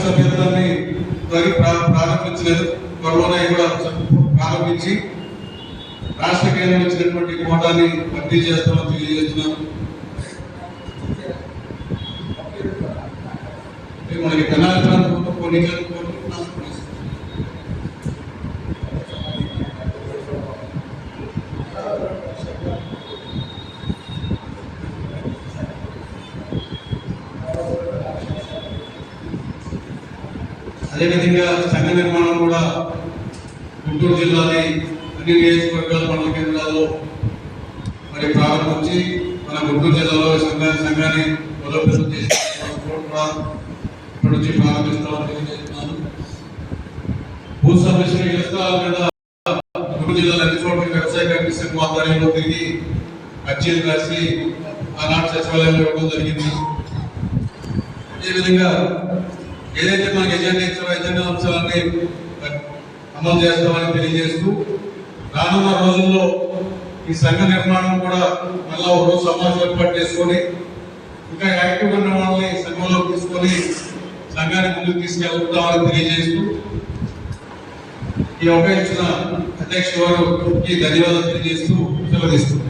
సభ్యత్వాన్ని ప్రారంభించలేదు. త్వరలోనే కూడా ప్రారంభించి రాష్ట్ర కేంద్రం ఇచ్చినటువంటి కోటాన్ని భర్తీ చేస్తామని తెలియజేస్తున్నాను. మనకి తెనాలి ప్రాంతంలో కొన్ని అదేవిధంగా సంఘ నిర్మాణం కూడా గుంటూరు జిల్లాని అన్ని నియోజకవర్గాల మండల కేంద్రాల్లో మరి ప్రారంభించి మన గుంటూరు జిల్లాలో సంఘాన్ని బలోపేతం చేసి ఇప్పటి నుంచి ప్రారంభిస్తామని తెలియజేస్తున్నాను. భూ సమస్యలు ఇళ్ల స్థలాల మీద గుంటూరు జిల్లాలో అన్ని చోట్ల వ్యవసాయ కమిషన్ ఆధ్వర్యంలో తిరిగి అర్జీలు రాసి ఆనాటి సచివాలయంలో ఇవ్వడం జరిగింది. అదేవిధంగా ఏదైతే మనకి ఎజెండా అంశాలన్నీ అమలు చేస్తామని తెలియజేస్తూ రానున్న రోజుల్లో ఈ సంఘ నిర్మాణం కూడా మళ్ళా ఒక రోజు సమావేశం ఏర్పాటు చేసుకొని ఇంకా యాక్టివ్ ఉన్న వాళ్ళని సంఘంలో తీసుకొని సంఘాన్ని ముందుకు తీసుకెళ్తామని తెలియజేస్తూ ఈ అవకాశం ఇచ్చిన అధ్యక్షుడు వారికి ధన్యవాదాలు తెలియజేస్తూ సెలవుదిస్తున్నాను.